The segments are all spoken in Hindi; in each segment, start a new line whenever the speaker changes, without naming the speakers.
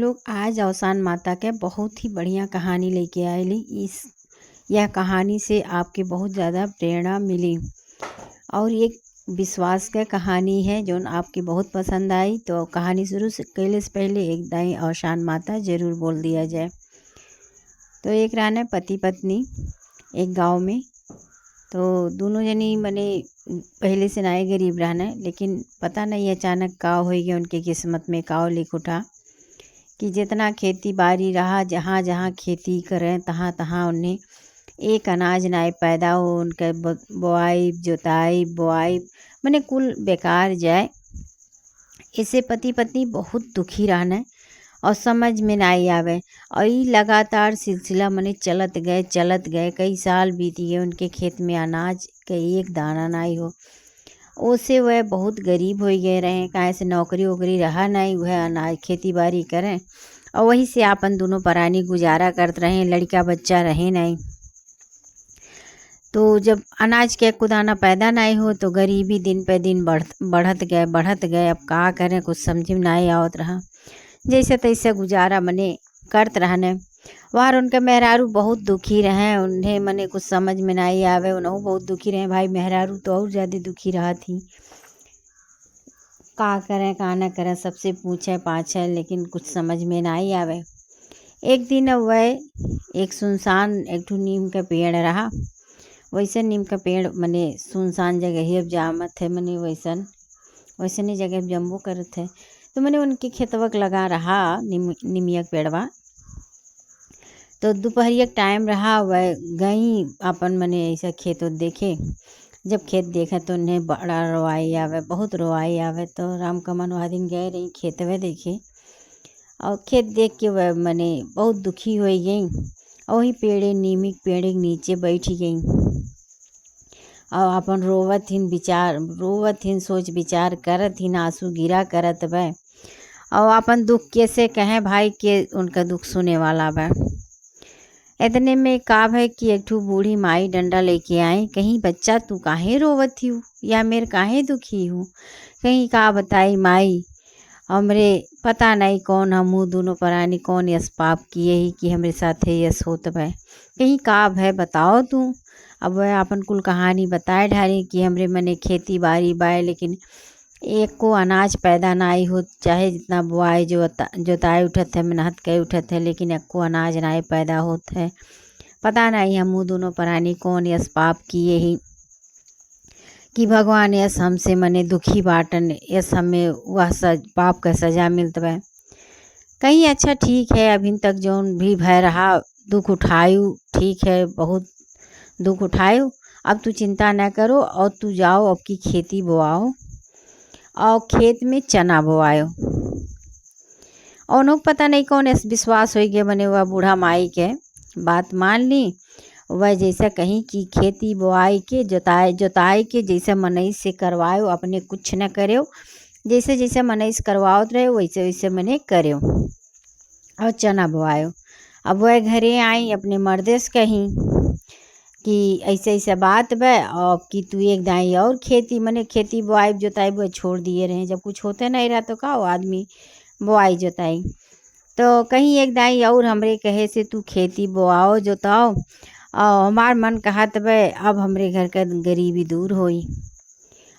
लोग आज अवसान माता के बहुत ही बढ़िया कहानी लेके आएली। यह कहानी से आपके बहुत ज़्यादा प्रेरणा मिली और एक विश्वास का कहानी है जो आपकी बहुत पसंद आई। तो कहानी शुरू से कैले से पहले एक दाई अवसान माता ज़रूर बोल दिया जाए। तो एक रहने पति पत्नी एक गांव में। तो दोनों जनी मने पहले से नाए गरीब रहने, लेकिन पता नहीं अचानक का हो गया उनके किस्मत में का लिख उठा कि जितना खेती बाड़ी रहा, जहाँ जहाँ खेती करें तहाँ तहाँ उन्हें एक अनाज नाए पैदा हो। उनके बोआई जोताई बोआई मने कुल बेकार जाए। इसे पति पत्नी बहुत दुखी रहने और समझ में नहीं आवे। और ये लगातार सिलसिला मने चलत गए कई साल बीत गए। उनके खेत में अनाज का एक दाना नहीं हो। ओसे वह बहुत गरीब हो गए रहे, काहे से नौकरी वोकरी रहा नहीं, वह अनाज खेती बाड़ी करें और वही से आपन दोनों परानी गुजारा करते रहे। लड़का बच्चा रहे नहीं। तो जब अनाज के एको दाना पैदा नहीं हो तो गरीबी दिन पे दिन बढ़त गए। अब का करें कुछ समझ में नहीं आवत रहा। जैसे तैसे गुजारा मने करत रहने। वार उनके मेहरारू बहुत दुखी रहे। उन्हें मने कुछ समझ में नहीं आवे। उन्हों बहुत दुखी रहे। भाई मेहरारू तो और ज़्यादा दुखी रहा थी। का करें का न करें, सबसे पूछे पाछे, लेकिन कुछ समझ में नहीं आवे। एक दिन वह एक सुनसान एक ठो नीम का पेड़ रहा। वैसे नीम का पेड़ मने सुनसान जगह ही अब जामत है, मने वैसनी जगह जम्बो करत है। तो मैंने उनके खेतवक लगा रहा निमिया पेड़वा। तो दोपहरिया टाइम रहा, वह गई अपन मने ऐसा खेत देखे। जब खेत देखा तो उन्हें बड़ा रोआई आवे, बहुत रोआई आवे। तो राम कमन वह दिन गए रही खेतवे देखे और खेत देख के वह मने बहुत दुखी हो गई। और वही नीमी के पेड़ के नीचे बैठी गई और अपन रोवत हिन सोच विचार करत हिन, आंसू गिरा करत बे। और अपन दुख कैसे कहें भाई के उनका दुख सुने वाला बा। इतने में का है कि एक ठो बूढ़ी माई डंडा लेके आई। कहीं बच्चा तू काहे रोवत हूँ या मेरे काहे दुखी हूँ। कहीं का बताई माई, हमरे पता नहीं कौन हमू दोनों परानी कौन यस पाप किए ही कि हमरे साथे यस होत बे। कहीं का है बताओ तू। अब वह अपन कुल कहानी बताए ढारी कि हमरे मने खेती बाड़ी बाए, लेकिन एक को अनाज पैदा नहीं हो। चाहे जितना बुआई जोताई उठत है, मेहनत के उठत है, लेकिन एक को अनाज नहीं पैदा होत है। पता नहीं हमू दोनों प्राणी कौन यस पाप किए ही कि भगवान यस हमसे मने दुखी बाटन, यस हमें वह पाप का सजा मिलत बे। कहीं अच्छा ठीक है, अभी तक जौन भी भय रहा दुख उठायु, ठीक है, बहुत दुख उठायो। अब तू चिंता न करो और तू जाओ अब की खेती बोआओ और खेत में चना बोआयो। और उन्हों पता नहीं कौन ऐसा विश्वास हो गया, बने वह बूढ़ा माई के बात मान ली। वह जैसा कहीं कि खेती बोआई के जोताई के जैसे मनई से करवायो, अपने कुछ न करो। जैसे जैसे मनई से करवाओ रहे वैसे वैसे मने करो और चना बोआयो। अब वह घरे आई अपने मर्दे से कहीं कि ऐसे ऐसा बात बे और कि तू एक दाई और खेती बोआई जोताई वो छोड़ दिए रहे। जब कुछ होते नहीं रहा तो का आदमी बोआई जोताई। तो कहीं एक दाई और हमरे कहे से तू खेती बोआओ जोताओ और हमार मन कहत बे अब हमरे घर का गरीबी दूर होई।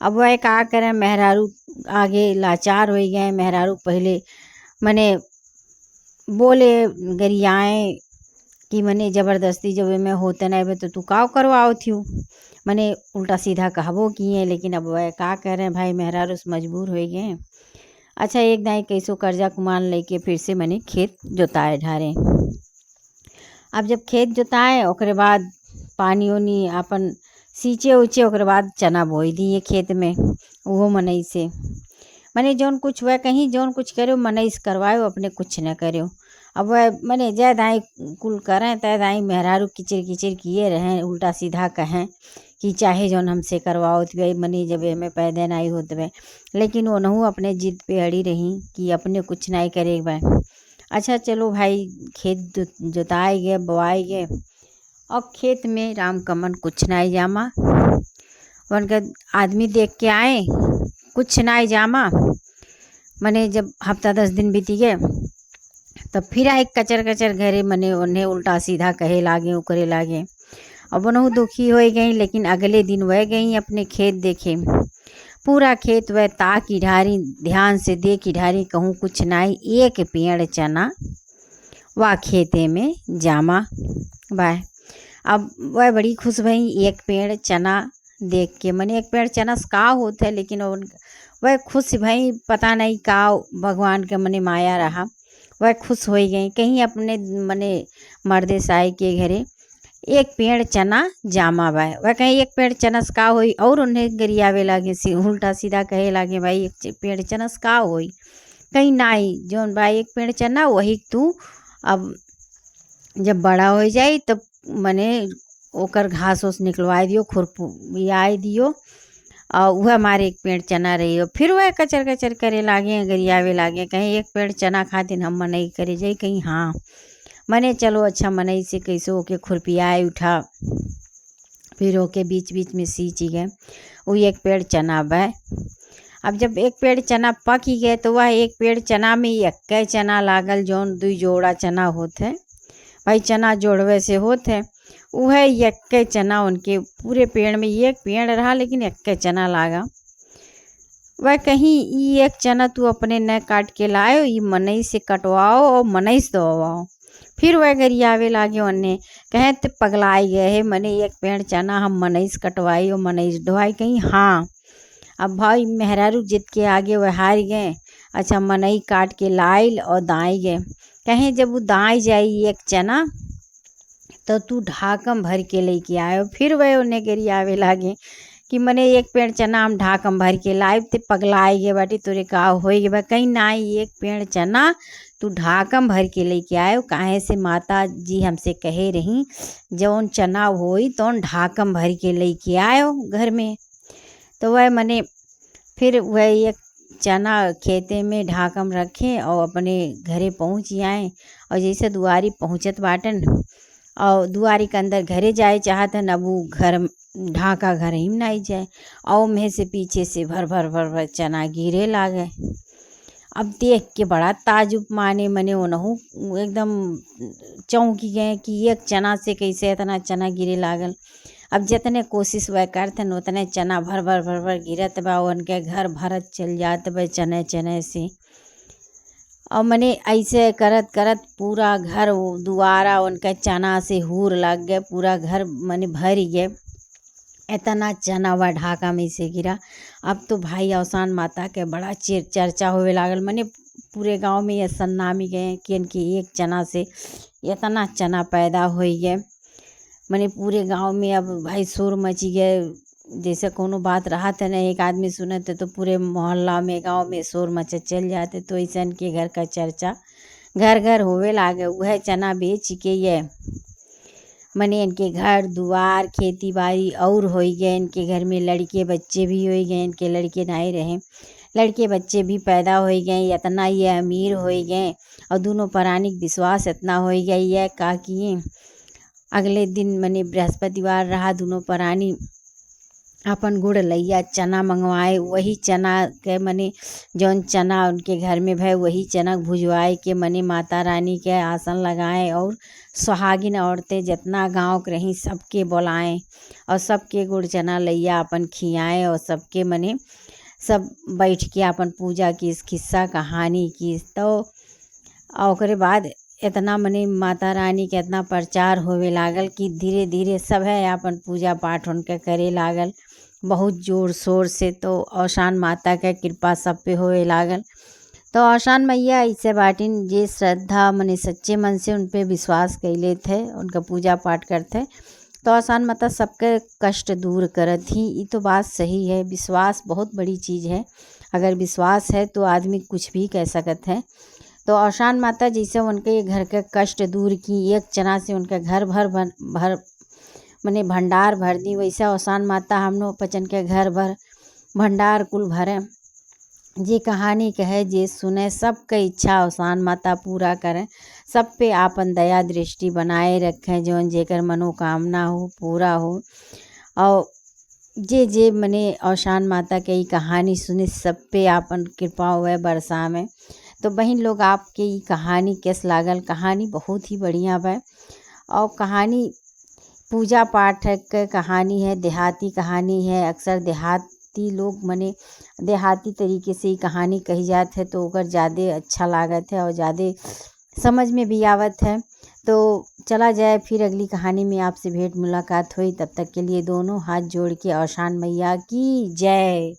अब वह का करें, मेहरारू आगे लाचार हो गए। मेहरारू पहले मने बोले गरियाएँ कि मने ज़बरदस्ती जब में होते नहीं बे तो तू का करवाओ थी, मने उल्टा सीधा कहबो किए। लेकिन अब वह का करें भाई, मेहरारू से मजबूर हो गए। अच्छा एक दाई कैसो कर्जा कुमान लेके फिर से मने खेत जोताए ढारे। अब जब खेत जोताए ओकरे बाद पानी उनी अपन सींचे उचे, ओकरे बाद चना बोई दिए खेत में। वो मनई से मने जौन कुछ वह कहीं जौन कुछ करो मनई से करवायो, अपने कुछ न करो। अब वह मने जय दाई कुल करें तय दाई मेहरारू किचिर किए रहें, उल्टा सीधा कहें कि चाहे जौन हमसे करवाओ तो मने जब हमें पैदा नहीं होते बे। लेकिन वो नहू अपने जिद पे अड़ी रही कि अपने कुछ नहीं करे बे। अच्छा चलो भाई खेत जोताए गए बोआए गए और खेत में राम कमन कुछ नहीं जामा। उनका आदमी देख के आए कुछ नहीं जामा। मने जब हफ्ता 10 दिन बीती गए तब फिर एक कचर कचर घरे मने उन्हें उल्टा सीधा कहे लागे उकरे लागे। अब उनहु दुखी हो गई, लेकिन अगले दिन वह गई अपने खेत देखे। पूरा खेत वह ताक इढारी, ध्यान से देख इढारी, कहूँ कुछ नाई, एक पेड़ चना वह खेते में जामा बाय। अब वह बड़ी खुश भई एक पेड़ चना देख के, मने एक पेड़ चना का होता है, लेकिन वह खुश भई, पता नहीं का भगवान के मने माया रहा। वह खुश हो गई, कहीं अपने मने मर्दे साई के घरे एक पेड़ चना जामा बा। वह कहीं एक पेड़ चनस का होई, और उन्हें गरियावे लागे, उल्टा सीधा कहे लागे भाई एक पेड़ चनस का होई, कहीं नाई जौन भाई एक पेड़ चना वही तू अब जब बड़ा हो जाई तब मने ओकर घास ओस निकलवा दियो, खुरपियाई दियो, और वह हमारे एक पेड़ चना रही हो। फिर वह कचर कचर करे लागे, गरियावे लागे, कहीं एक पेड़ चना खातिर हम मनई करे जाई, कहीं हाँ मने चलो अच्छा मनई से कैसे ओके खुरपियाए उठा, फिर ओके बीच बीच में सींची गए, वो एक पेड़ चना बह। अब जब एक पेड़ चना पक ही गए तो वह एक पेड़ चना में एक चना लागल, जौन 2 जोड़ा चना होते भाई, चना जोड़वे से होते, वह एक चना उनके पूरे पेड़ में, एक पेड़ रहा लेकिन एक चना लागा। वह कहीं ये एक चना तू अपने न काट के लाओ, ये मनई से कटवाओ और मनई से दवाओ। फिर वह गरियावे लागे, उन्हें कहे तो पगलाई गए है, मने एक पेड़ चना हम मनई से कटवाई और मनई से ढोवाई, कहीं हाँ। अब भाई मेहरारू जित के आगे वह हार गए, अच्छा मनई काट के लाइल और दाई गए, कहें जब वो दाई जाई एक चना तो तू ढाकम भर के लेके आयो। फिर वह उन्हें गरियावे लागे कि मने एक पेड़ चना हम ढाकम भर के लाए, ते पगलाए गे बाटी तोरे का होई गे बा, कहीं नाई एक पेड़ चना तू ढाकम भर के लेके आयो, काहे से माता जी हमसे कहे रही जौन चना होई तो ढाकम भर के लेके आयो घर में। तो वह मने फिर वह एक चना खेते में ढाकम रखे और अपने घरे पहुँच आए, और जैसे दुआरी पहुँचत बाटन और दुआरी के अंदर घरे जाए चाहतन, अब वो घर ढाका घर ही में नहीं जाए, और में से पीछे से भर भर भर भर चना गिरे लागे। अब देख के बड़ा ताजुब माने, मने ओनहु एकदम चौंकी गए कि एक चना से कैसे इतना चना गिरे लागल। अब जितने कोशिश वह करतन उतने चना भर भर भर भर गिरत बा, उनके घर भरत चल जात बा चने चने से। और मने ऐसे करत करत पूरा घर दुआरा उनका चना से हूर लग गए, पूरा घर मने भर गए, इतना चना वह ढाका में से गिरा। अब तो भाई औसान माता के बड़ा चर्चा होवे लागल, मने पूरे गांव में ये सन्नामी गए कि इनके एक चना से इतना चना पैदा हो गए, मने पूरे गांव में अब भाई शोर मची गए। जैसे कोनो बात रहा था ना, एक आदमी सुनते तो पूरे मोहल्ला में गांव में शोर मचा चल जाते, तो ऐसा इनके घर का चर्चा घर घर होवे लागे। वह चना बेच के ये मने इनके घर दुआर खेती बाड़ी और हो गए, इनके घर में लड़के बच्चे भी हो गए, इनके लड़के नहीं रहे, लड़के बच्चे भी पैदा हो गए, इतना ये अमीर हो गए, और दोनों प्राणिक विश्वास इतना हो गया ये का कि अगले दिन मने बृहस्पतिवार रहा, दोनों प्राणी अपन गुड़ लैया चना मंगवाए, वही चना के मने जौन चना उनके घर में भय वही चना भुजवाए के मने माता रानी के आसन लगाए, और सुहागिन औरतें जितना गांव के रहीं सबके बुलाएं और सबके गुड़ चना लैया अपन खियाएं, और सबके मने सब बैठ के अपन पूजा की किस्सा कहानी की। तो और बाद इतना मने माता रानी के इतना प्रचार होवे लागल कि धीरे धीरे सब है अपन पूजा पाठ उनके करे लागल बहुत जोर शोर से। तो औसान माता के कृपा सब पे होवे लागल। तो औसान मैया ऐसे बाटिन जे श्रद्धा मने सच्चे मन से उन पे विश्वास कैले थे, उनका पूजा पाठ करते, तो औसान माता सबके कष्ट दूर करत ही। ये तो बात सही है, विश्वास बहुत बड़ी चीज़ है, अगर विश्वास है तो आदमी कुछ भी कह सकत है। तो औसान माता जैसे उनके घर के कष्ट दूर की, एक चना से उनका घर भर मने भंडार भर दी, वैसे औसान माता हम लोग पचन के घर भर भंडार कुल भरे। जे कहानी कहे जे सुने सबके इच्छा औसान माता पूरा करें, सब पे आपन दया दृष्टि बनाए रखें, जौन जेकर मनोकामना हो पूरा हो। और जे जे मने औसान माता के कहानी सुने सब पे आपन कृपा हुए बरसा में। तो बहन लोग आपके ई कहानी कैस लागल। कहानी बहुत ही बढ़िया बा और कहानी पूजा पाठ के कहानी है, देहाती कहानी है। अक्सर देहाती लोग मने देहाती तरीके से ही कहानी कही जात है तो ओकर ज़्यादा अच्छा लागत है और ज़्यादा समझ में भी आवत है। तो चला जाए फिर अगली कहानी में आपसे भेंट मुलाकात हुई। तब तक के लिए दोनों हाथ जोड़ के औशान मैया की जय।